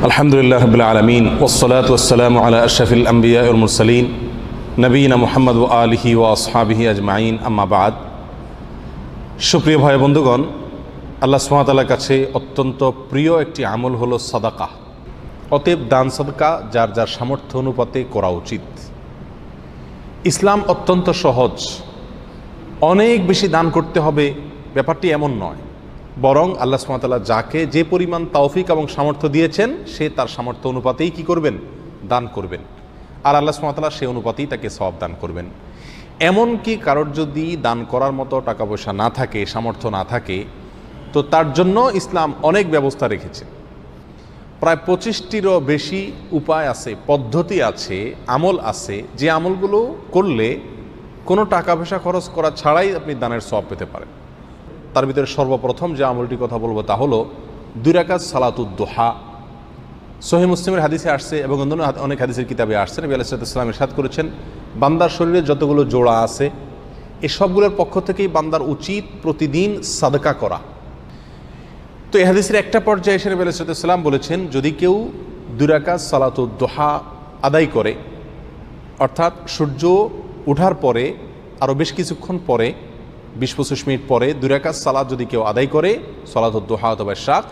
আলহামদুলিল্লাহ রাব্বিল আলামিন ওয়াসসালাতু ওয়াসসালামু আলা আশরাফিল আম্বিয়া ওয়াল মুরসালিন নবিয়িনা মুহাম্মদ ওয়া আলিহি ওয়া আসহাবিহি আজমাইন আম্মা বাদ। সুপ্রিয় ভাই বন্ধুগণ, আল্লাহ সুবহানাহু ওয়া তাআলার কাছে অত্যন্ত প্রিয় একটি আমল হলো সাদাকা। অতএব দান সাদকা যার যার সামর্থ্য অনুপাতে করা উচিত। ইসলাম অত্যন্ত সহজ, অনেক বেশি দান করতে হবে ব্যাপারটি এমন নয়, বরং আল্লাহ সুবহানাহু ওয়া তাআলা যাকে যে পরিমাণ তৌফিক এবং সামর্থ্য দিয়েছেন সে তার সামর্থ্য অনুপাতেই কি করবেন? দান করবেন। আর আল্লাহ সুবহানাহু ওয়া তাআলা সে অনুপাতেই তাকে সওয়াব দান করবেন। এমনকি কারোর যদি দান করার মতো টাকা পয়সা না থাকে, সামর্থ্য না থাকে, তো তার জন্য ইসলাম অনেক ব্যবস্থা রেখেছে। প্রায় 25টিরও বেশি উপায় আছে, পদ্ধতি আছে, আমল আছে, যে আমলগুলো করলে কোনো টাকা পয়সা খরচ করা ছাড়াই আপনি দানের সওয়াব পেতে পারেন। তার ভিতরে সর্বপ্রথম যে আমলটির কথা বলবো তা হলো 2 রাকাত সালাতুদ দুহা। সহিহ মুসলিমের হাদিসে আসছে এবং অনেক হাদিসের কিতাবে আসছে, নবী আলাইহিস সালাম ইরশাদ করেছেন, বান্দার শরীরে যতগুলো জোড়া আছে এই সবগুলোর পক্ষ থেকেই বান্দার উচিত প্রতিদিন সাদকা করা। তো এই হাদিসের একটা পর্যায়ে এসে নবী আলাইহিস সালাম বলেছেন, যদি কেউ 2 রাকাত সালাতুদ দুহা আদায় করে, অর্থাৎ সূর্য ওঠার পরে আরও বেশ কিছুক্ষণ পরে 20-25 মিনিট পরে 2 রাকাত সালাত যদি কেউ আদায় করে, সালাতুদ দুহা অথবা শাক,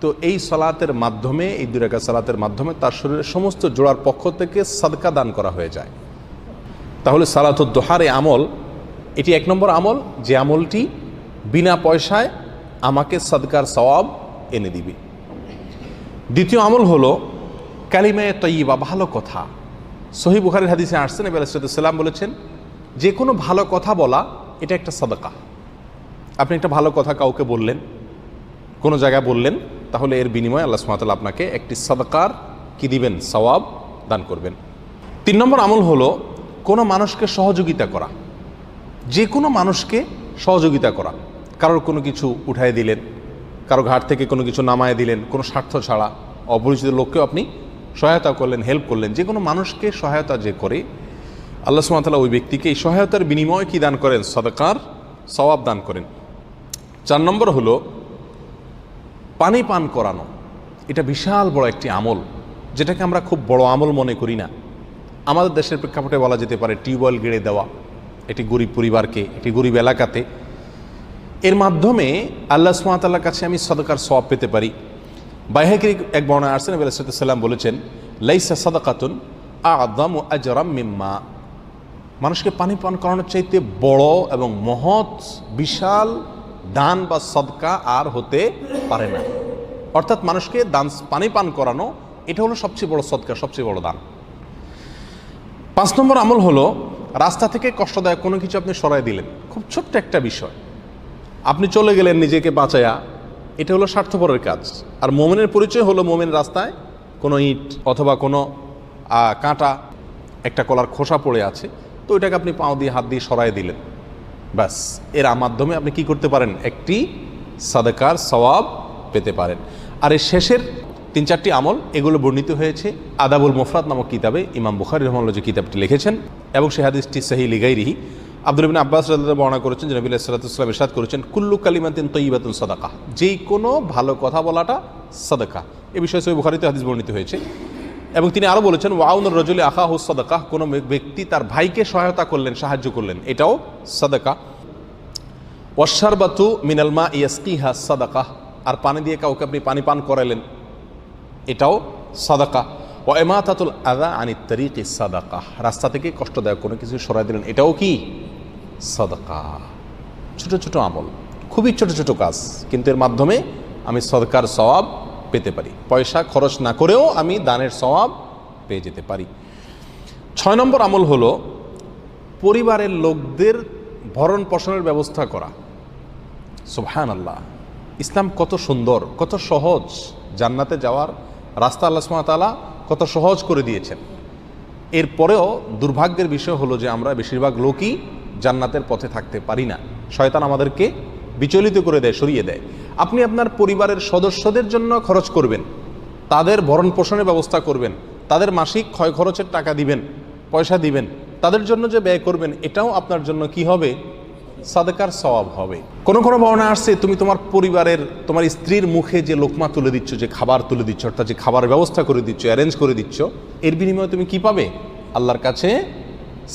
তো এই সালাতের মাধ্যমে, এই 2 রাকাত সালাতের মাধ্যমে তার শরীরের সমস্ত জোড়ার পক্ষ থেকে সাদকা দান করা হয়ে যায়। তাহলে সালাতুদ দুহার এই আমল, এটি 1 নম্বর আমল, যে আমলটি বিনা পয়সায় আমাকে সাদকার সওয়াব এনে দিবে। দ্বিতীয় আমল হলো কালিমায়ে তয়্যিবা, ভালো কথা। সহিহ বুখারীর হাদিসে আসছে, নবী আলাইহিস সালাম বলেছেন, যে কোনো ভালো কথা বলা এটা একটা সাদকা। আপনি একটা ভালো কথা কাউকে বললেন, কোনো জায়গায় বললেন, তাহলে এর বিনিময়ে আল্লাহ সুবহানাহু ওয়া তাআলা আপনাকে একটি সাদকার কি দিবেন? সওয়াব দান করবেন। 3 নম্বর আমল হলো কোনো মানুষকে সহযোগিতা করা, যে কোনো মানুষকে সহযোগিতা করা। কারোর কোনো কিছু উঠায় দিলেন, কারো ঘাট থেকে কোনো কিছু নামায় দিলেন, কোনো স্বার্থ ছাড়া, অপরিচিত লোককেও আপনি সহায়তা করলেন, হেল্প করলেন। যে কোনো মানুষকে সহায়তা যে করে, আল্লাহ সুবহানাহু ওয়া তাআলা ওই ব্যক্তিকে এই সহায়তার বিনিময়ে কি দান করেন? সাদকার সওয়াব দান করেন। 4 নম্বর হলো পানি পান করানো। এটা বিশাল বড় একটি আমল, যেটাকে আমরা খুব বড় আমল মনে করি না। আমাদের দেশের প্রেক্ষাপটে বলা যেতে পারে টিউবওয়েল গেড়ে দেওয়া, এটি গরিব পরিবারকে, এটি গরিব এলাকাতে। এর মাধ্যমে আল্লাহ সুবহানাহু ওয়া তাআলার কাছে আমি সাদকার সওয়াব পেতে পারি। বাইহাকির এক বর্ণনা আসছে, নবী আলাইহিস সালাম বলেছেন, লাইসা সাদাকাতুন আ'যামু আজরাম মিম্মা। মানুষকে পানি পান করানোর চাইতে বড় এবং মহৎ বিশাল দান বা সদকা আর হতে পারে না। অর্থাৎ মানুষকে দান, পানি পান করানো, এটা হলো সবচেয়ে বড় সদকা, সবচেয়ে বড় দান। 5 নম্বর আমল হলো রাস্তা থেকে কষ্টদায়ক কোনো কিছু আপনি সরাই দিলেন, খুব ছোট্ট একটা বিষয়, আপনি চলে গেলেন নিজেকে বাঁচায়া, এটা হলো স্বার্থপরের কাজ। আর মুমিনের পরিচয় হলো, মুমিন রাস্তায় কোনো ইট অথবা কোনো কাঁটা, একটা কলার খোসা পড়ে আছে, তো ওইটাকে আপনি পাও দিয়ে, হাত দিয়ে সরাই দিলেন, ব্যাস। এর মাধ্যমে আপনি কি করতে পারেন? একটি সাদকার সওয়াব পেতে পারেন। আর এর শেষের 3-4টি আমল, এগুলো বর্ণিত হয়েছে আদাবুল মুফরাদ নামক কিতাবে। ইমাম বুখারী রাহিমাহুল্লাহ যে কিতাবটি লিখেছেন, এবং সেই হাদিসটি সহিহ লিগাইরিহি। আব্দুল্লাহ ইবনে আব্বাস রাদিয়াল্লাহু বর্ণনা করেছেন যে নবী আলাইহিস সাল্লাতু ওয়াস সালাম ইরশাদ করেছেন, কুল্লু কালিমাতিন তাইয়্যিবাতুন সাদাকা। যেই কোনো ভালো কথা বলাটা সাদাকা। এই বিষয়ে সহিহ বুখারীতে হাদিস বর্ণিত হয়েছে। এবং তিনি আরও বলেছেন, ওয়াউনুর রাজুলি আখাহু সাদাকা, কোনো ব্যক্তি তার ভাইকে সহায়তা করলেন, সাহায্য করলেন, এটাও সাদাকা। ওয়াশশারবাতু মিনাল মা ইয়াসকিহা সাদাকা, আর পানি দিয়ে কাউকে আপনি পানি পান করালেন, এটাও সাদাকা। ওয়া ইমাতাতুল আযা আনিত তারিকি সাদাকা, রাস্তা থেকে কষ্টদায়ক কোনো কিছু সরাই দিলেন, এটাও কি? সাদাকা। ছোট ছোট আমল, খুবই ছোট ছোট কাজ, কিন্তু এর মাধ্যমে আমি সাদকার সওয়াব পেতে পারি। পয়সা খরচ না করেও আমি দানের সওয়াব পেয়ে যেতে পারি। 6 নম্বর আমল হলো পরিবারের লোকদের ভরণ পোষণের ব্যবস্থা করা। সুবহানাল্লাহ, ইসলাম কত সুন্দর, কত সহজ। জান্নাতে যাওয়ার রাস্তা আল্লাহ সুবহানাহু ওয়া তাআলা কত সহজ করে দিয়েছেন। এরপরেও দুর্ভাগ্যের বিষয় হলো যে আমরা বেশিরভাগ লোকই জান্নাতের পথে থাকতে পারি না। শয়তান আমাদেরকে বিচলিত করে দেয়, সরিয়ে দেয়। আপনি আপনার পরিবারের সদস্যদের জন্য খরচ করবেন, তাদের ভরণ পোষণের ব্যবস্থা করবেন, তাদের মাসিক ক্ষয় খরচের টাকা দিবেন, পয়সা দিবেন, তাদের জন্য যে ব্যয় করবেন, এটাও আপনার জন্য কি হবে? সাদকার সওয়াব হবে। কোনো কোনো বর্ণনা আসছে তুমি তোমার পরিবারের তোমার স্ত্রীর মুখে যে লোকমা তুলে দিচ্ছ, যে খাবার তুলে দিচ্ছ, অর্থাৎ যে খাবারের ব্যবস্থা করে দিচ্ছ, অ্যারেঞ্জ করে দিচ্ছ, এর বিনিময়ে তুমি কি পাবে? আল্লাহর কাছে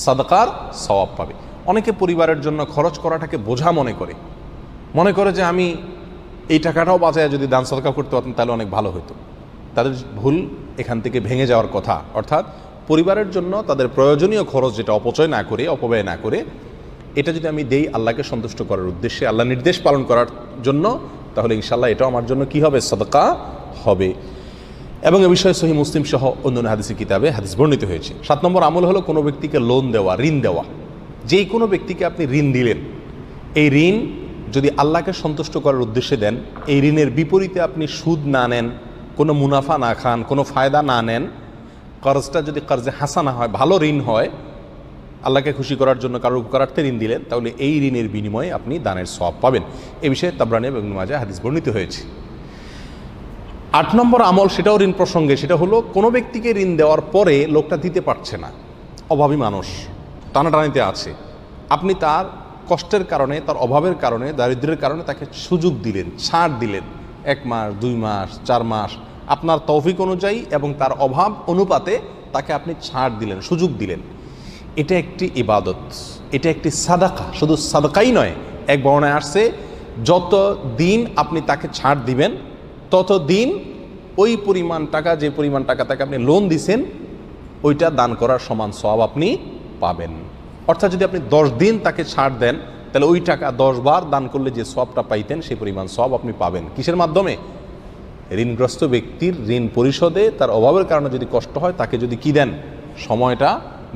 সাদকার সওয়াব পাবে। অনেকে পরিবারের জন্য খরচ করাটাকে বোঝা মনে করে যে আমি এই টাকাটাও বাঁচায় যদি দান সদকা করতে পারতাম তাহলে অনেক ভালো হতো। তাদের ভুল এখান থেকে ভেঙে যাওয়ার কথা। অর্থাৎ পরিবারের জন্য তাদের প্রয়োজনীয় খরচ যেটা অপচয় না করে, অপব্যয় না করে, এটা যদি আমি দেই আল্লাহকে সন্তুষ্ট করার উদ্দেশ্যে, আল্লাহ নির্দেশ পালন করার জন্য, তাহলে ইনশাআল্লাহ এটাও আমার জন্য কি হবে? সাদকা হবে। এবং এ বিষয়ে সহিহ মুসলিম সহ অন্যান্য হাদিসের কিতাবে হাদিস বর্ণিত হয়েছে। 7 নম্বর আমল হলো কোনো ব্যক্তিকে লোন দেওয়া, ঋণ দেওয়া। যেই কোনো ব্যক্তিকে আপনি ঋণ দিলেন, এই ঋণ যদি আল্লাহকে সন্তুষ্ট করার উদ্দেশ্যে দেন, এই ঋণের বিপরীতে আপনি সুদ না নেন, কোনো মুনাফা না খান, কোনো ফায়দা না নেন, কর্জটা যদি কর্জে হাসানা হয়, ভালো ঋণ হয়, আল্লাহকে খুশি করার জন্য কারোর উপকারার্থে ঋণ দিলেন, তাহলে এই ঋণের বিনিময়ে আপনি দানের সওয়াব পাবেন। এ বিষয়ে তাবরানী এবং ইবনে মাজাহ হাদিস বর্ণিত হয়েছে। 8 নম্বর আমল, সেটাও ঋণ প্রসঙ্গে, সেটা হলো কোনো ব্যক্তিকে ঋণ দেওয়ার পরে লোকটা দিতে পারছে না, অভাবী মানুষ, টানাটানিতে আছে, আপনি তার কষ্টের কারণে, তার অভাবের কারণে, দারিদ্র্যের কারণে তাকে সুযোগ দিলেন, ছাড় দিলেন, 1 মাস, 2 মাস, 4 মাস, আপনার তৌফিক অনুযায়ী এবং তার অভাব অনুপাতে তাকে আপনি ছাড় দিলেন, সুযোগ দিলেন। এটা একটি ইবাদত, এটা একটি সাদাকা। শুধু সাদাকাই নয়, এক বর্ণনায় আসছে যত দিন আপনি তাকে ছাড় দিবেন তত দিন ওই পরিমাণ টাকা, যে পরিমাণ টাকা তাকে আপনি লোন দিছেন, ওইটা দান করার সমান সওয়াব আপনি পাবেন। অর্থাৎ যদি আপনি 10 দিন তাকে ছাড় দেন, তাহলে ওই টাকা 10 বার দান করলে যে সওয়াবটা পাইতেন সেই পরিমাণ সওয়াব আপনি পাবেন। কিসের মাধ্যমে? ঋণগ্রস্ত ব্যক্তির ঋণ পরিশোধে তার অভাবের কারণে যদি কষ্ট হয়, তাকে যদি কি দেন? সময়টা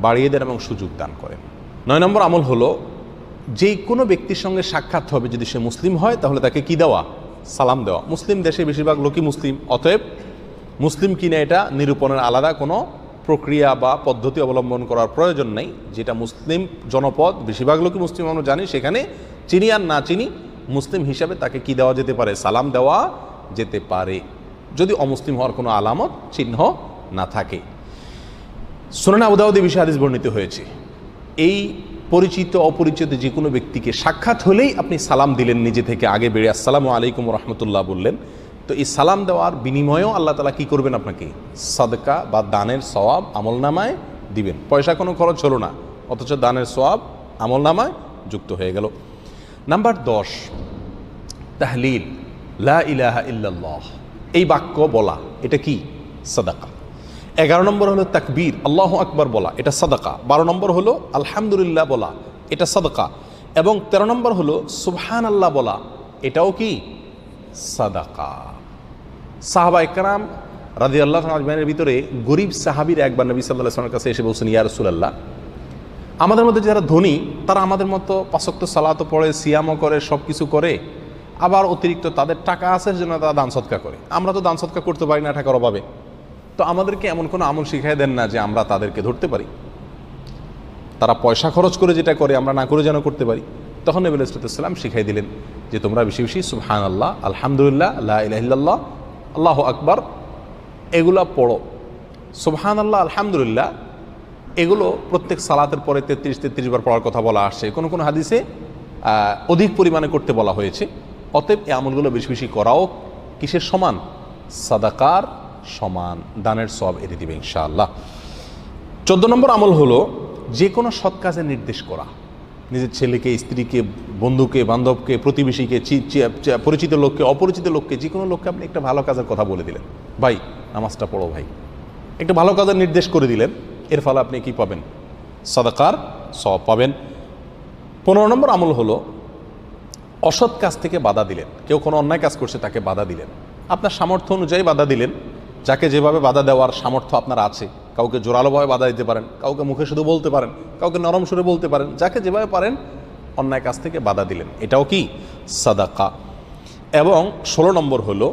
বাড়িয়ে দেন এবং সুযোগ দান করেন। 9 নম্বর আমল হলো যে কোনো ব্যক্তির সঙ্গে সাক্ষাৎ হবে, যদি সে মুসলিম হয় তাহলে তাকে কি দেওয়া? সালাম দেওয়া। মুসলিম দেশে বেশিরভাগ লোকই মুসলিম, অতএব মুসলিম কিনা এটা নিরূপণের আলাদা কোনো প্রক্রিয়া বা পদ্ধতি অবলম্বন করার প্রয়োজন নেই। যেটা মুসলিম জনপদ, বেশিরভাগ লোকই মুসলিম আমরা জানি, সেখানে চিনি আর না চিনি, মুসলিম হিসাবে তাকে কি দেওয়া যেতে পারে? সালাম দেওয়া যেতে পারে, যদি অমুসলিম হওয়ার কোনো আলামত চিহ্ন না থাকে। সুনান আবু দাউদে বিষয়ে হাদিস বর্ণিত হয়েছে, এই পরিচিত অপরিচিত যে কোনো ব্যক্তিকে সাক্ষাৎ হলেই আপনি সালাম দিলেন, নিজে থেকে আগে বেড়ে আসসালামু আলাইকুম রহমতুল্লাহ বললেন, তো এই সালাম দেওয়ার বিনিময়েও আল্লাহ তাআলা কি করবেন? আপনাকে সাদকা বা দানের সওয়াব আমলনামায় দিবেন। পয়সা কোনো খরচ হলো না, অথচ দানের সওয়াব আমলনামায় যুক্ত হয়ে গেল। নাম্বার 10, তাহলিল, লা ইলাহা ইল্লাল্লাহ, এই বাক্য বলা, এটা কি? সাদাকা। 11 নম্বর হলো তাকবীর, আল্লাহু আকবার বলা, এটা সাদাকা। 12 নম্বর হলো আলহামদুলিল্লাহ বলা, এটা সাদাকা। এবং 13 নম্বর হলো সুবহানাল্লাহ বলা, এটাও কি? সাদাকা। সাহাবা ইকরাম রাদিয়াল্লাহু আনহুর ভিতরে গরিব সাহাবীর একবার নবী সাল্লাল্লাহু আলাইহি ওয়াসাল্লামের কাছে এসে বলছেন, ইয়া রাসূলুল্লাহ, আমাদের মধ্যে যারা ধনী তারা আমাদের মতো 5 ওয়াক্ত সালাতও পড়ে, সিয়ামও করে, সব কিছু করে, আবার অতিরিক্ত তাদের টাকা আছে জন্য তারা দান সদকা করে। আমরা তো দান সদকা করতে পারি না টাকার অভাবে, তো আমাদেরকে এমন কোনো আমল শিখাই দেন না যে আমরা তাদেরকে ধরতে পারি, তারা পয়সা খরচ করে যেটা করে আমরা না করে যেন করতে পারি। তখন নবী সাল্লাল্লাহু আলাইহি ওয়াসাল্লাম শিখাই দিলেন যে তোমরা বেশি বেশি সুবহানাল্লাহ, আলহামদুলিল্লাহ, লা ইলাহা ইল্লাল্লাহ, আল্লাহু আকবার এগুলো পড়ো। সুবহানাল্লাহ, আলহামদুলিল্লাহ এগুলো প্রত্যেক সালাতের পরে 33 বার পড়ার কথা বলা আসছে, কোনো কোনো হাদিসে অধিক পরিমাণে করতে বলা হয়েছে। অতএব এই আমলগুলো বেশি বেশি করাও কিসের সমান? সাদাকার সমান, দানের সওয়াব এনে দিবে ইনশাআল্লাহ। 14 নম্বর আমল হলো যে কোনো সৎ কাজের নির্দেশ করা। নিজের ছেলেকে, স্ত্রীকে, বন্ধুকে, বান্ধবকে, প্রতিবেশীকে, পরিচিত লোককে, অপরিচিত লোককে, যে কোনো লোককে আপনি একটা ভালো কাজের কথা বলে দিলেন, ভাই নামাজটা পড়ো, ভাই একটা ভালো কাজের নির্দেশ করে দিলেন, এর ফলে আপনি কি পাবেন? সাদাকার সওয়াব পাবেন। 15 নম্বর আমল হলো অসৎ কাজ থেকে বাধা দিলেন। কেউ কোনো অন্যায় কাজ করছে, তাকে বাধা দিলেন, আপনার সামর্থ্য অনুযায়ী বাধা দিলেন, যাকে যেভাবে বাধা দেওয়ার সামর্থ্য আপনার আছে। কাউকে জোরালোভাবে বাধা দিতে পারেন, কাউকে মুখে শুধু বলতে পারেন, কাউকে নরম সুরে বলতে পারেন, যাকে যেভাবে পারেন অন্যায় কাজ থেকে বাধা দিলেন, এটাও কি? সাদাকা। এবং 16 নম্বর হলো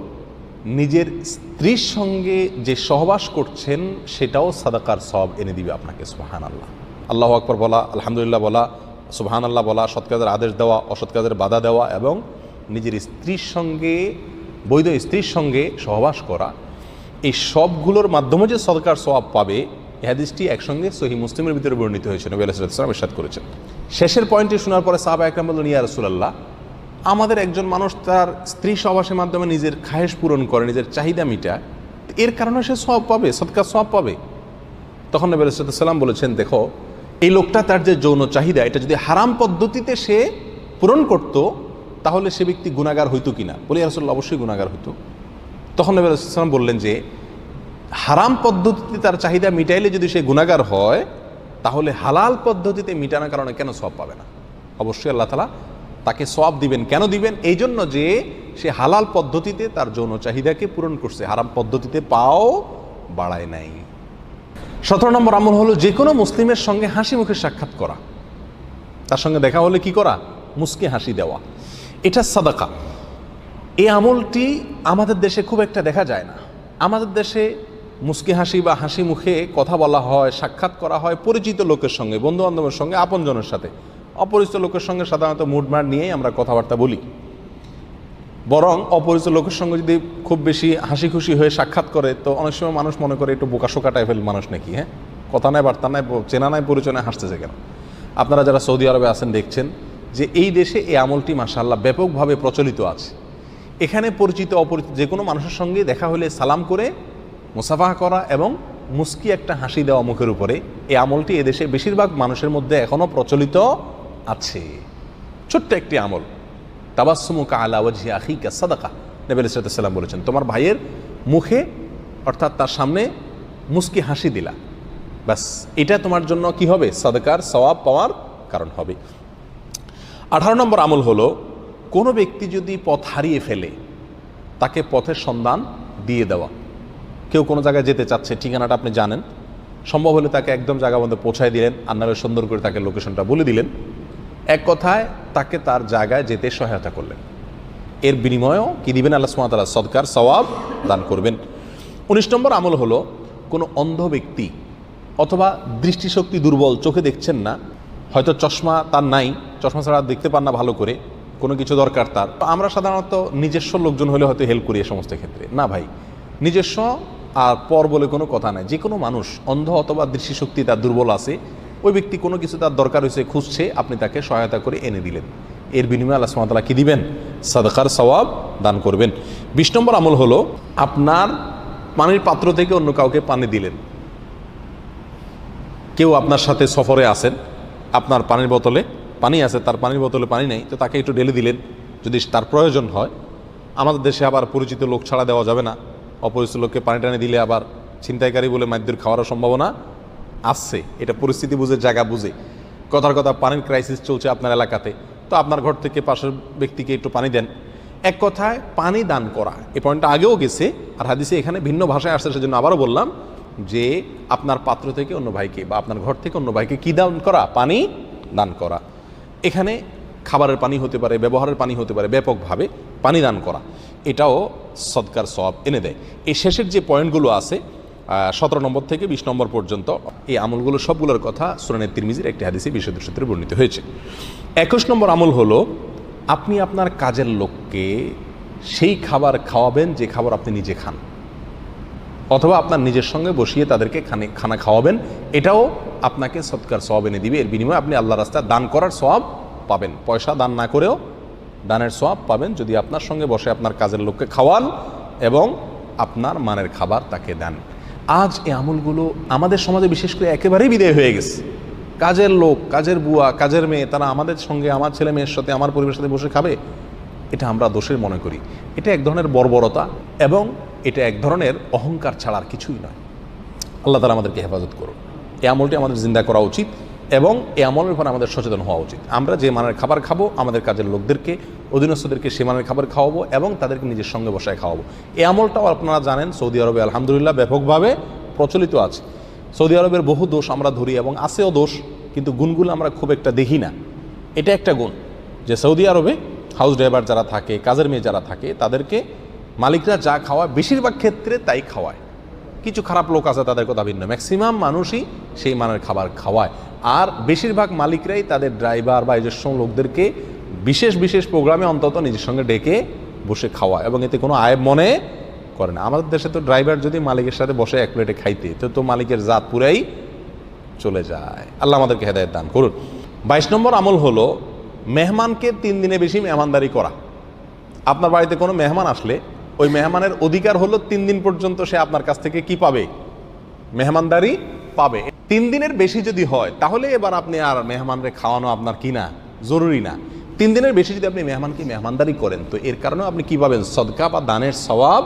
নিজের স্ত্রীর সঙ্গে যে সহবাস করছেন সেটাও সাদাকার সওয়াব এনে দিবে আপনাকে। সুবহানাল্লাহ, আল্লাহু আকবার বলা, আলহামদুলিল্লাহ বলা, সুবহানাল্লাহ বলা, সৎ কাজের আদেশ দেওয়া, অসৎ কাজের বাধা দেওয়া এবং নিজের স্ত্রীর সঙ্গে, বৈধ স্ত্রীর সঙ্গে সহবাস করা, এই সবগুলোর মাধ্যমে যে সাদাকার সওয়াব পাবে, এই হাদিসটি একসঙ্গে সহিহ মুসলিমের ভিতরে বর্ণিত হয়েছে, নবী আলাইহিস সালাম ইরশাদ করেছেন। শেষের পয়েন্টটি শোনার পরে সাহাবা একরাম বললেন, ইয়া রাসূলুল্লাহ, আমাদের একজন মানুষ তার স্ত্রী সহবাসের মাধ্যমে নিজের খায়েশ পূরণ করে, নিজের চাহিদা মিটায়, এর কারণে সে সওয়াব পাবে, সদকার সওয়াব পাবে। তখন নবী আলাইহিস সালাম বলেছেন, দেখো এই লোকটা তার যে যৌন চাহিদা এটা যদি হারাম পদ্ধতিতে সে পূরণ করত তাহলে সে ব্যক্তি গুনাহগার হইতো কিনা? বলি ইয়া রাসূলুল্লাহ, অবশ্যই গুনাহগার হইতো। তখন নবী আলাইহিস সালাম বললেন যে হারাম পদ্ধতিতে তার চাহিদা মিটাইলে যদি সে গুনাহগার হয় তাহলে হালাল পদ্ধতিতে মিটানোর কারণে কেন সওয়াব পাবে না? অবশ্যই আল্লাহ তাআলা তাকে সওয়াব দিবেন। কেন দিবেন? এই জন্য যে সে হালাল পদ্ধতিতে তার যৌন চাহিদাকে পূরণ করছে, হারাম পদ্ধতিতে পাও বাড়ায় নাই। 17 নম্বর আমল হলো যে কোনো মুসলিমের সঙ্গে হাসি মুখে সাক্ষাৎ করা, তার সঙ্গে দেখা হলে কি করা? মুস্কি হাসি দেওয়া। এটা সাদাকা। এই আমলটি আমাদের দেশে খুব একটা দেখা যায় না। আমাদের দেশে মুস্কি হাসি বা হাসি মুখে কথা বলা হয়, সাক্ষাৎ করা হয় পরিচিত লোকের সঙ্গে, বন্ধু বান্ধবের সঙ্গে, আপনজনের সাথে। অপরিচিত লোকের সঙ্গে সাধারণত মুডমার নিয়েই আমরা কথাবার্তা বলি। বরং অপরিচিত লোকের সঙ্গে যদি খুব বেশি হাসি খুশি হয়ে সাক্ষাৎ করে তো অনেক সময় মানুষ মনে করে একটু বোকাশোকা টাইপের মানুষ নাকি, হ্যাঁ, কথা নাই, বার্তা নাই, চেনা নাই, পরিচয় নাই, হাসতেছে কেন? আপনারা যারা সৌদি আরবে আছেন দেখছেন যে এই দেশে এই আমলটি মাশাআল্লাহ ব্যাপকভাবে প্রচলিত আছে। এখানে পরিচিত অপরিচিত যে কোনো মানুষের সঙ্গে দেখা হলে সালাম করে মুসাফাহা করা এবং মুস্কি একটা হাসি দেওয়া মুখের উপরে, এই আমলটি এদেশে বেশিরভাগ মানুষের মধ্যে এখনও প্রচলিত আছে। ছোট্ট একটি আমল, তাবাসসুমুকা আলা ওয়াজহি আখিকা সাদাকা। নবী আলাইহিস সালাম বলেছেন, তোমার ভাইয়ের মুখে অর্থাৎ তার সামনে মুস্কি হাসি দিলা, বাস এটা তোমার জন্য কি হবে? সাদাকার সওয়াব পাওয়ার কারণ হবে। 18 নম্বর আমল হলো কোনো ব্যক্তি যদি পথ হারিয়ে ফেলে তাকে পথের সন্ধান দিয়ে দেওয়া। কেউ কোনো জায়গায় যেতে চাচ্ছে, ঠিকানাটা আপনি জানেন, সম্ভব হলে তাকে একদম জায়গা মধ্যে পৌঁছায় দিলেন, আন্নারে সুন্দর করে তাকে লোকেশনটা বলে দিলেন, এক কথায় তাকে তার জায়গায় যেতে সহায়তা করলেন। এর বিনিময়েও কি দিবেন? আল্লাহ সুবহানাহু ওয়া তাআলা সদকার সওয়াব দান করবেন। 19 নম্বর আমল হলো কোনো অন্ধ ব্যক্তি অথবা দৃষ্টিশক্তি দুর্বল, চোখে দেখছেন না, হয়তো চশমা তার নাই, চশমা ছাড়া দেখতে পান না ভালো করে, কোনো কিছু দরকার তার, আমরা সাধারণত নিজস্ব লোকজন হলে হয়তো হেল্প করি এ সমস্ত ক্ষেত্রে। না ভাই, নিজস্ব আর পর বলে কোনো কথা নাই। যে কোনো মানুষ অন্ধ অথবা দৃষ্টিশক্তি তার দুর্বল আছে, ওই ব্যক্তি কোনো কিছু তার দরকার হয়েছে, খুঁজছে, আপনি তাকে সহায়তা করে এনে দিলেন, এর বিনিময়ে আল্লাহ সুবহানাহু ওয়া তাআলা কি দিবেন? সাদাকার সওয়াব দান করবেন। 20 নম্বর আমল হলো আপনার পানির পাত্র থেকে অন্য কাউকে পানি দিলেন। কেউ আপনার সাথে সফরে আসেন, আপনার পানির বোতলে পানি আছে, তার পানির বোতলে পানি নেই, তো তাকে একটু ঢেলে দিলেন যদি তার প্রয়োজন হয়। আমাদের দেশে আবার পরিচিত লোক ছাড়া দেওয়া যাবে না, অপরিচিত লোককে পানি টানি দিলে আবার ছিনতাইকারী বলে মাইর খাওয়ার সম্ভাবনা আসছে। এটা পরিস্থিতি বুঝে, জায়গা বুঝে। কথার কথা পানির ক্রাইসিস চলছে আপনার এলাকাতে, তো আপনার ঘর থেকে পাশের ব্যক্তিকে একটু পানি দেন। এক কথায় পানি দান করা, এই পয়েন্টটা আগেও গেছে আর হাদিসে এখানে ভিন্ন ভাষায় আসছে, সেজন্য আবারও বললাম যে আপনার পাত্র থেকে অন্য ভাইকে বা আপনার ঘর থেকে অন্য ভাইকে কী দান করা? পানি দান করা। এখানে খাবারের পানি হতে পারে, ব্যবহারের পানি হতে পারে, ব্যাপকভাবে পানি দান করা, এটাও সদকার সওয়াব এনে দেয়। এই শেষের যে পয়েন্টগুলো আছে 17 নম্বর থেকে 20 নম্বর পর্যন্ত, এই আমলগুলো সবগুলোর কথা সুনানে তিরমিজির একটি হাদিসে বিশুদ্ধ সূত্রে বর্ণিত হয়েছে। 21 নম্বর আমল হলো আপনি আপনার কাজের লোককে সেই খাবার খাওয়াবেন যে খাবার আপনি নিজে খান, অথবা আপনার নিজের সঙ্গে বসিয়ে তাদেরকে খানা খাওয়াবেন, এটাও আপনাকে সদকার সওয়াব এনে দিবে। এর বিনিময়ে আপনি আল্লাহর রাস্তায় দান করার সওয়াব পাবেন, পয়সা দান না করেও দানের সওয়াব পাবেন যদি আপনার সঙ্গে বসে আপনার কাজের লোককে খাওয়ান এবং আপনার মানের খাবার তাকে দেন। আজ এই আমলগুলো আমাদের সমাজে বিশেষ করে একেবারেই বিদায় হয়ে গেছে। কাজের লোক, কাজের বুয়া, কাজের মেয়ে, তারা আমাদের সঙ্গে, আমার ছেলে মেয়ের সাথে, আমার পরিবারের সাথে বসে খাবে, এটা আমরা দোষের মনে করি। এটা এক ধরনের বর্বরতা এবং এটা এক ধরনের অহংকার ছাড়া আর কিছুই নয়। আল্লাহ তাআলা আমাদেরকে হেফাজত করুন। এই আমলটি আমাদের জিন্দা করা উচিত এবং এই আমলের উপর আমাদের সচেতন হওয়া উচিত। আমরা যে মানের খাবার খাবো, আমাদের কাজের লোকদেরকে, অধীনস্থদেরকে সে মানের খাবার খাওয়াবো এবং তাদেরকে নিজের সঙ্গে বসায় খাওয়াবো। এই আমলটাও আপনারা জানেন সৌদি আরবে আলহামদুলিল্লাহ ব্যাপকভাবে প্রচলিত আছে। সৌদি আরবের বহু দোষ আমরা ধরি এবং আছেও দোষ, কিন্তু গুণগুলো আমরা খুব একটা দেখি না। এটা একটা গুণ যে সৌদি আরবে হাউস ড্রাইভার যারা থাকে, কাজের মেয়ে যারা থাকে, তাদেরকে মালিকরা যা খাওয়ায় বেশিরভাগ ক্ষেত্রে তাই খাওয়ায়। কিছু খারাপ লোক আছে, তাদের কথা ভিন্ন, ম্যাক্সিমাম মানুষই সেই মানের খাবার খাওয়ায়। আর বেশিরভাগ মালিকরাই তাদের ড্রাইভার বা নিজস্ব লোকদেরকে বিশেষ বিশেষ প্রোগ্রামে অন্তত নিজের সঙ্গে ডেকে বসে খাওয়ায় এবং এতে কোনো আয়েব মনে করে না। আমাদের দেশে তো ড্রাইভার যদি মালিকের সাথে বসে এক প্লেটে খাইতে, তো মালিকের জাত পুরাই চলে যায়। আল্লাহ আমাদেরকে হেদায়েত দান করুন। 22 নম্বর আমল হলো মেহমানকে 3 দিনে বেশি মেহমানদারি করা। আপনার বাড়িতে কোনো মেহমান আসলে ওই মেহমানের অধিকার হলো 3 দিন পর্যন্ত সে আপনার কাছ থেকে কি পাবে? মেহমানদারি পাবে। 3 দিনের বেশি যদি হয় তাহলে এবার আপনি আর মেহমানরে খাওয়ানো আপনার কি না, জরুরি না। 3 দিনের বেশি যদি আপনি মেহমানকে মেহমানদারি করেন তো এর কারণে আপনি কি পাবেন? সদকা বা দানের সওয়াব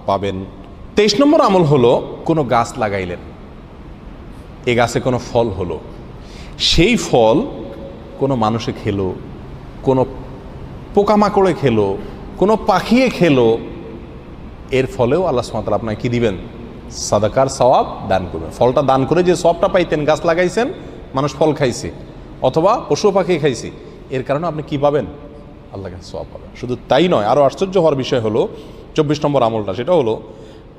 পাবেন। 23 নম্বর আমল হলো কোনো গাছ লাগাইলেন, এই গাছে কোনো ফল হলো, সেই ফল কোনো মানুষে খেলো, কোনো পোকামাকড়ে খেলো, কোনো পাখিয়ে খেলো, এর ফলেও আল্লাহ সুবহানাহু ওয়া তাআলা আপনাকে কি দিবেন? সাদাকার সওয়াব দান করবেন। ফলটা দান করে যে সওয়াবটা পাইতেন, গাছ লাগাইছেন, মানুষ ফল খাইছে অথবা পশু পাখি খাইছে, এর কারণে আপনি কি পাবেন? আল্লাহর কাছে সওয়াব পাবেন। শুধু তাই নয়, আরও আশ্চর্য হওয়ার বিষয় হলো 24 নম্বর আমলটা, সেটা হলো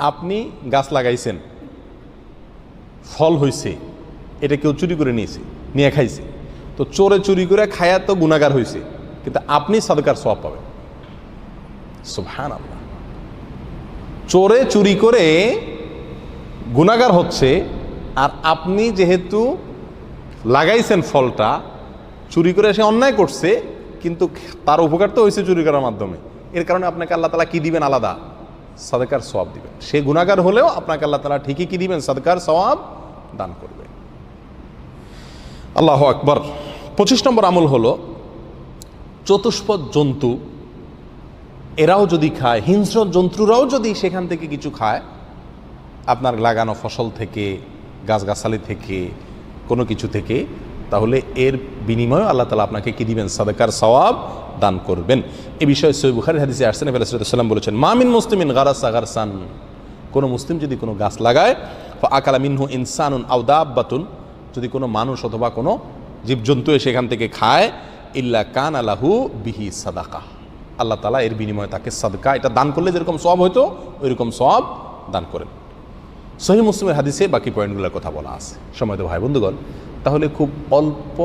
আপনি গাছ লাগাইছেন, ফল হয়েছে, এটা কেউ চুরি করে নিয়ে খাইছে, তো চোরে চুরি করে খায়া তো গুনাহগার হয়েছে, কিন্তু আপনি সাদকার সওয়াব পাবেন। সুবহানাল্লাহ। চোরে চুরি করে গুনাহগার হচ্ছে, আর আপনি যেহেতু লাগাইছেন ফলটা, চুরি করে সে অন্যায় করছে কিন্তু তার উপকার তো হয়েছে চুরি করার মাধ্যমে, এর কারণে আপনাকে আল্লাহ তাআলা কি দিবেন? আলাদা সাদকার সওয়াব দিবেন। সে গুনাহগার হলেও আপনাকে আল্লাহ তাআলা ঠিকই কি দিবেন? সাদকার সওয়াব দান করবে। আল্লাহু আকবার। 25 নম্বর আমল হলো চতুষ্পদ জন্তু এরাও যদি খায়, হিংস্র জন্তুরাও যদি সেখান থেকে কিছু খায়, আপনার লাগানো ফসল থেকে, গাছগাছালি থেকে, কোনো কিছু থেকে, তাহলে এর বিনিময়ে আল্লাহ তাআলা আপনাকে কি দিবেন? সাদাকার সওয়াব দান করবেন। এই বিষয়ে সহিহ বুখারীর হাদিসে আসছে, নবী সাল্লাল্লাহু আলাইহি ওয়াসাল্লাম বলেছেন, মা মিন মুসলিমিন গারাসা গারসান, কোনো মুসলিম যদি কোনো গাছ লাগায়, ফা আকালা মিনহু ইনসানুন আও দাব্বাতুন, যদি কোনো মানুষ অথবা কোনো জীবজন্তু সেখান থেকে খায়, ইল্লা কানা লাহু বিহি সাদাকা, আল্লাহ তাআলা এর বিনিময়ে তাকে সাদকা, এটা দান করলে যেরকম সওয়াব হইতো ওইরকম সওয়াব দান করেন। সহিহ মুসলিমের হাদিসে বাকি পয়েন্টগুলোর কথা বলা আছে। সম্মানিত ভাই বন্ধুগণ, তাহলে খুব অল্প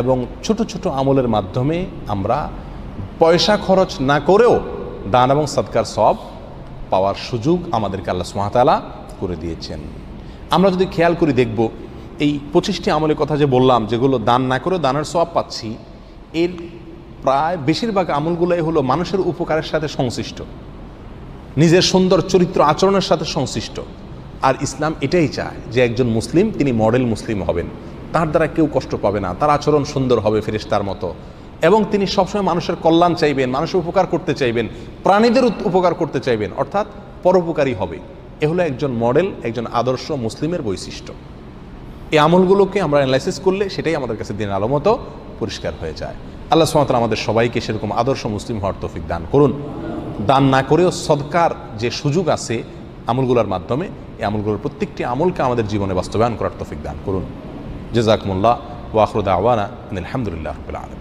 এবং ছোট ছোট আমলের মাধ্যমে আমরা পয়সা খরচ না করেও দান এবং সাদকার সওয়াব পাওয়ার সুযোগ আমাদেরকে আল্লাহ সুবহানাহু ওয়া তাআলা করে দিয়েছেন। আমরা যদি খেয়াল করি দেখব, এই 25টি আমলের কথা যে বললাম, যেগুলো দান না করেও দানের সওয়াব পাচ্ছি, এর প্রায় বেশিরভাগ আমলগুলোই হলো মানুষের উপকারের সাথে সংশ্লিষ্ট, নিজের সুন্দর চরিত্র আচরণের সাথে সংশ্লিষ্ট। আর ইসলাম এটাই চায় যে একজন মুসলিম তিনি মডেল মুসলিম হবেন, তার দ্বারা কেউ কষ্ট পাবে না, তার আচরণ সুন্দর হবে ফেরেশতার মতো, এবং তিনি সবসময় মানুষের কল্যাণ চাইবেন, মানুষের উপকার করতে চাইবেন, প্রাণীদের উপকার করতে চাইবেন, অর্থাৎ পরোপকারী হবে। এ হলো একজন মডেল, একজন আদর্শ মুসলিমের বৈশিষ্ট্য। এই আমলগুলোকে আমরা অ্যানালাইসিস করলে সেটাই আমাদের কাছে দিনের আলো মতো পরিষ্কার হয়ে যায়। আল্লাহ সুবহানাহু ওয়া তাআলা আমাদের সবাইকে সেরকম আদর্শ মুসলিম হওয়ার তৌফিক দান করুন। দান না করেও সদকার যে সুযোগ আছে আমলগুলোর মাধ্যমে, এই আমলগুলোর প্রত্যেকটি আমলকে আমাদের জীবনে বাস্তবায়ন করার তৌফিক দান করুন। জাযাকুমুল্লাহ ওয়া আখিরু দাওয়ানা আলহামদুলিল্লাহি রাব্বিল আলামিন।